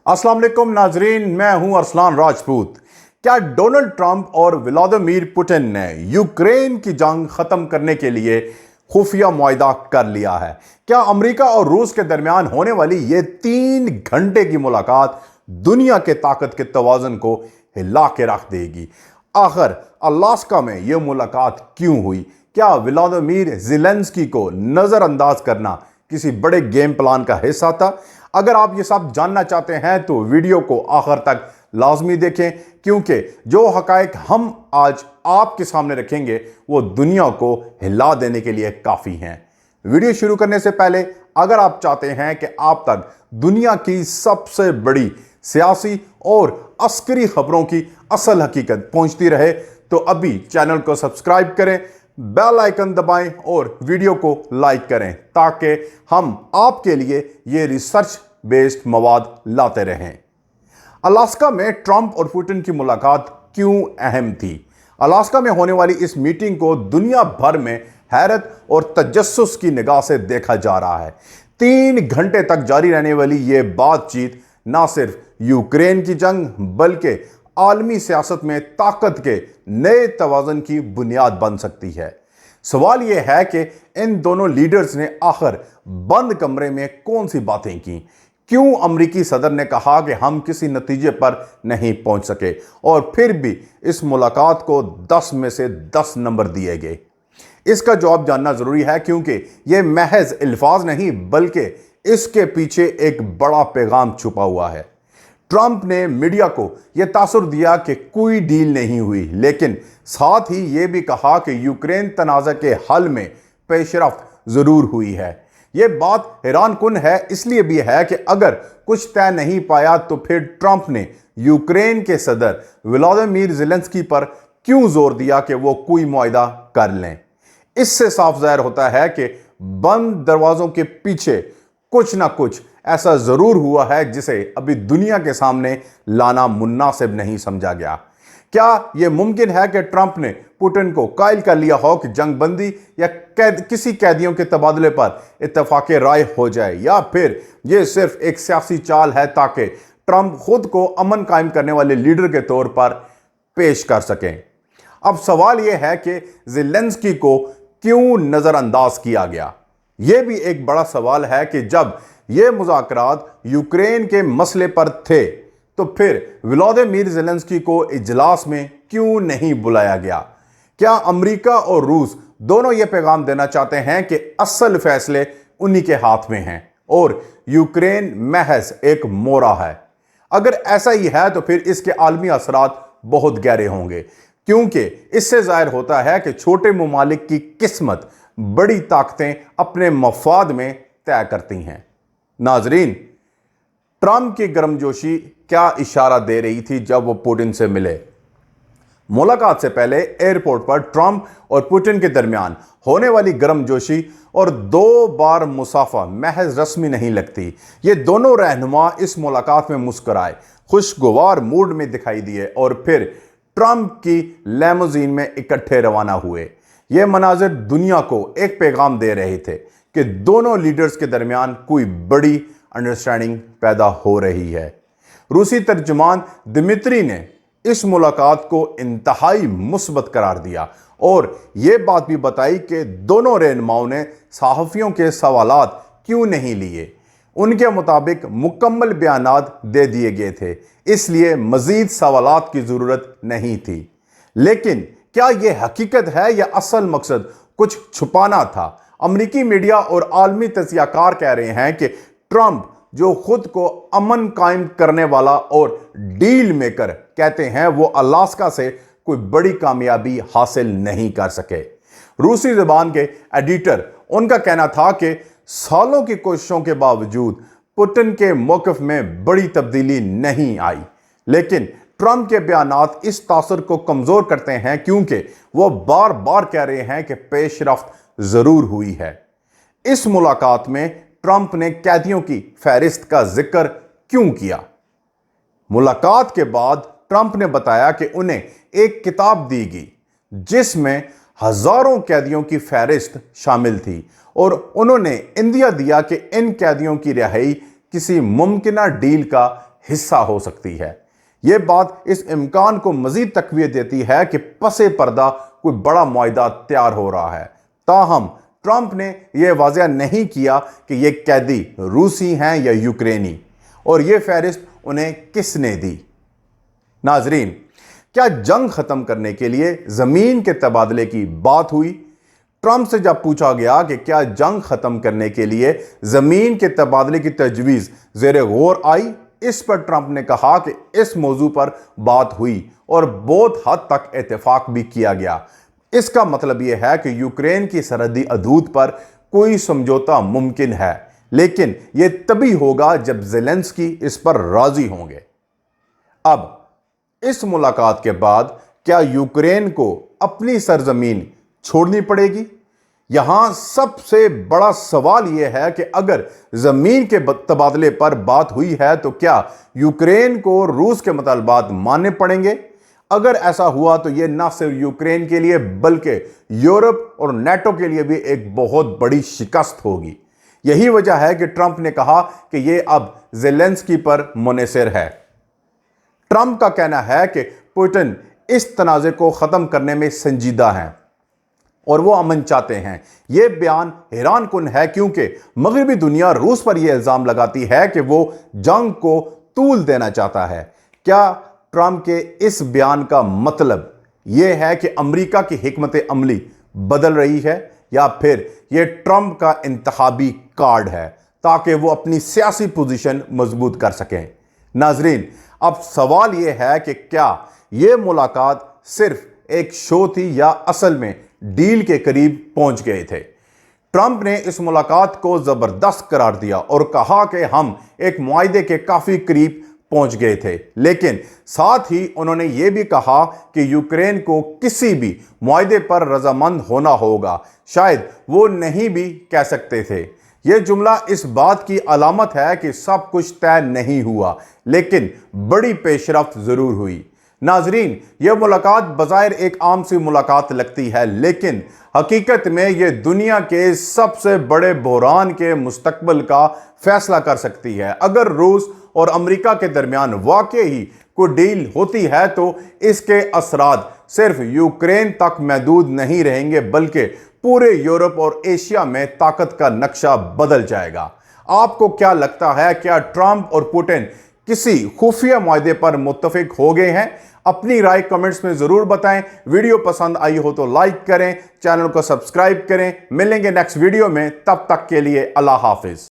अस्सलाम वालेकुम नाजरीन, मैं हूं अरसलान राजपूत। क्या डोनाल्ड ट्रंप और व्लादिमीर पुतिन ने यूक्रेन की जंग खत्म करने के लिए खुफिया मुआहदा कर लिया है? क्या अमेरिका और रूस के दरमियान होने वाली यह 3 घंटे की मुलाकात दुनिया के ताकत के तवाज़ुन को हिला के रख देगी? आखिर अलास्का में यह मुलाकात क्यों हुई? क्या व्लादिमीर ज़ेलेंस्की को नजरअंदाज करना किसी बड़े गेम प्लान का हिस्सा था? अगर आप ये सब जानना चाहते हैं तो वीडियो को आखिर तक लाजमी देखें, क्योंकि जो हकायक हम आज आपके सामने रखेंगे वो दुनिया को हिला देने के लिए काफ़ी हैं। वीडियो शुरू करने से पहले अगर आप चाहते हैं कि आप तक दुनिया की सबसे बड़ी सियासी और अस्करी खबरों की असल हकीकत पहुंचती रहे तो अभी चैनल को सब्सक्राइब करें, बेल आइकन दबाएं और वीडियो को लाइक करें ताकि हम आपके लिए ये रिसर्च बेस्ड मवाद लाते रहें। अलास्का में ट्रंप और पुतिन की मुलाकात क्यों अहम थी? अलास्का में होने वाली इस मीटिंग को दुनिया भर में हैरत और तजस्सुस की निगाह से देखा जा रहा है। 3 घंटे तक जारी रहने वाली यह बातचीत ना सिर्फ यूक्रेन की जंग बल्कि आलमी सियासत में ताकत के नए तवाज़ुन की बुनियाद बन सकती है। सवाल यह है कि इन दोनों लीडर्स ने आखिर बंद कमरे में कौन सी बातें की? क्यों अमरीकी सदर ने कहा कि हम किसी नतीजे पर नहीं पहुंच सके और फिर भी इस मुलाकात को 10 में से 10 नंबर दिए गए? इसका जवाब जानना जरूरी है, क्योंकि यह महज अल्फाज नहीं बल्कि इसके पीछे एक बड़ा पैगाम छुपा हुआ है। ट्रंप ने मीडिया को यह तासुर दिया कि कोई डील नहीं हुई, लेकिन साथ ही यह भी कहा कि यूक्रेन तनाज़ा के हल में पेशरफ्त जरूर हुई है। यह बात हैरान कुन है, इसलिए भी है कि अगर कुछ तय नहीं पाया तो फिर ट्रंप ने यूक्रेन के सदर व्लादिमीर ज़ेलेंस्की पर क्यों जोर दिया कि वो कोई मुआहदा कर लें? इससे साफ जाहिर होता है कि बंद दरवाजों के पीछे कुछ ना कुछ ऐसा जरूर हुआ है जिसे अभी दुनिया के सामने लाना मुनासिब नहीं समझा गया। क्या यह मुमकिन है कि ट्रंप ने पुतिन को कायल कर लिया हो कि जंगबंदी या किसी कैदियों के तबादले पर इत्तेफाक राय हो जाए, या फिर यह सिर्फ एक सियासी चाल है ताकि ट्रंप खुद को अमन कायम करने वाले लीडर के तौर पर पेश कर सकें? अब सवाल यह है कि ज़ेलेंस्की को क्यों नजरअंदाज किया गया? यह भी एक बड़ा सवाल है कि जब ये मुज़ाकरात यूक्रेन के मसले पर थे तो फिर व्लादिमीर ज़ेलेंस्की को इजलास में क्यों नहीं बुलाया गया? क्या अमेरिका और रूस दोनों ये पैगाम देना चाहते हैं कि असल फैसले उन्हीं के हाथ में हैं और यूक्रेन महज एक मोरा है? अगर ऐसा ही है तो फिर इसके आलमी असरात बहुत गहरे होंगे, क्योंकि इससे जाहिर होता है कि छोटे ममालिक की किस्मत बड़ी ताकतें अपने मफाद में तय करती हैं। नाजरीन, ट्रंप की गर्मजोशी क्या इशारा दे रही थी जब वो पुतिन से मिले? मुलाकात से पहले एयरपोर्ट पर ट्रंप और पुतिन के दरमियान होने वाली गर्मजोशी और 2 बार मुसाफा महज रस्मी नहीं लगती। ये दोनों रहनुमा इस मुलाकात में मुस्कुराए, खुशगवार मूड में दिखाई दिए और फिर ट्रंप की लेमोजीन में इकट्ठे रवाना हुए। ये मनाजिर दुनिया को एक पैगाम दे रहे थे कि दोनों लीडर्स के दरमियान कोई बड़ी अंडरस्टैंडिंग पैदा हो रही है। रूसी तर्जुमान दिमित्री ने इस मुलाकात को इंतहाई मुस्बत करार दिया और यह बात भी बताई कि दोनों रहनुमाओं ने सहाफ़ियों के सवालात क्यों नहीं लिए। उनके मुताबिक मुकम्मल बयानात दे दिए गए थे, इसलिए मजीद सवालात की ज़रूरत नहीं थी। लेकिन क्या यह हकीकत है या असल मकसद कुछ छुपाना था? अमरीकी मीडिया और आलमी तज्जियाकार कह रहे हैं कि ट्रंप, जो खुद को अमन कायम करने वाला और डील मेकर कहते हैं, वो अलास्का से कोई बड़ी कामयाबी हासिल नहीं कर सके। रूसी ज़बान के एडिटर, उनका कहना था कि सालों की कोशिशों के बावजूद पुतिन के मौक़िफ़ में बड़ी तब्दीली नहीं आई। लेकिन ट्रंप के बयानात इस तासर को कमज़ोर करते हैं, क्योंकि वो बार बार कह रहे हैं कि पेशरफ्त जरूर हुई है। इस मुलाकात में ट्रंप ने कैदियों की फहरिस्त का जिक्र क्यों किया? मुलाकात के बाद ट्रंप ने बताया कि उन्हें एक किताब दी गई जिसमें हजारों कैदियों की फहरिस्त शामिल थी और उन्होंने इंदिया दिया कि इन कैदियों की रिहाई किसी मुमकिना डील का हिस्सा हो सकती है। यह बात इस इम्कान को मजीद तकवीत देती है कि पसे पर्दा कोई बड़ा मुआहदा तैयार हो रहा है। ताहम ट्रंप ने यह वाज़ेह नहीं किया कि ये कैदी रूसी हैं या यूक्रेनी, और यह फहरिस्त उन्हें किसने दी। नाजरीन, क्या जंग खत्म करने के लिए जमीन के तबादले की बात हुई? ट्रंप से जब पूछा गया कि क्या जंग खत्म करने के लिए जमीन के तबादले की तजवीज़ ज़ेरे गौर आई, इस पर ट्रंप ने कहा कि इस मौजू पर बात हुई और बहुत हद तक इत्तेफाक भी किया गया। इसका मतलब यह है कि यूक्रेन की सरहदी हदूद पर कोई समझौता मुमकिन है, लेकिन यह तभी होगा जब ज़ेलेंस्की इस पर राजी होंगे। अब इस मुलाकात के बाद क्या यूक्रेन को अपनी सरजमीन छोड़नी पड़ेगी? यहां सबसे बड़ा सवाल यह है कि अगर जमीन के तबादले पर बात हुई है तो क्या यूक्रेन को रूस के मुतालबात मानने पड़ेंगे? अगर ऐसा हुआ तो यह न सिर्फ यूक्रेन के लिए बल्कि यूरोप और नेटो के लिए भी एक बहुत बड़ी शिकस्त होगी। यही वजह है कि ट्रंप ने कहा कि यह अब ज़ेलेंस्की पर मुनहसर है। ट्रंप का कहना है कि पुतिन इस तनाज़े को ख़त्म करने में संजीदा हैं और वो अमन चाहते हैं। यह बयान हैरान कुन है क्योंकि मगरबी दुनिया रूस पर यह इल्ज़ाम लगाती है कि वो जंग को तूल देना चाहता है। क्या ट्रंप के इस बयान का मतलब यह है कि अमेरिका की हिकमत अमली बदल रही है, या फिर यह ट्रंप का इंतखाबी कार्ड है ताकि वो अपनी सियासी पोजीशन मजबूत कर सकें? नाजरीन, अब सवाल यह है कि क्या यह मुलाकात सिर्फ एक शो थी या असल में डील के करीब पहुंच गए थे? ट्रंप ने इस मुलाकात को जबरदस्त करार दिया और कहा कि हम एक मुआहदे के काफी करीब पहुंच गए थे, लेकिन साथ ही उन्होंने यह भी कहा कि यूक्रेन को किसी भी मुआहदे पर रजामंद होना होगा। शायद वो नहीं भी कह सकते थे। यह जुमला इस बात की अलामत है कि सब कुछ तय नहीं हुआ, लेकिन बड़ी पेशरफ्त जरूर हुई। नाजरीन, यह मुलाकात बज़ाहिर एक आम सी मुलाकात लगती है, लेकिन हकीकत में यह दुनिया के सबसे बड़े बहरान के मुस्तकबिल का फैसला कर सकती है। अगर रूस और अमेरिका के दरमियान वाकई ही कोई डील होती है तो इसके असरात सिर्फ यूक्रेन तक महदूद नहीं रहेंगे, बल्कि पूरे यूरोप और एशिया में ताकत का नक्शा बदल जाएगा। आपको क्या लगता है, क्या ट्रंप और पुतिन किसी खुफिया मुआहदे पर मुत्तफिक हो गए हैं? अपनी राय कमेंट्स में जरूर बताएं। वीडियो पसंद आई हो तो लाइक करें, चैनल को सब्सक्राइब करें। मिलेंगे नेक्स्ट वीडियो में, तब तक के लिए अल्लाह हाफिज।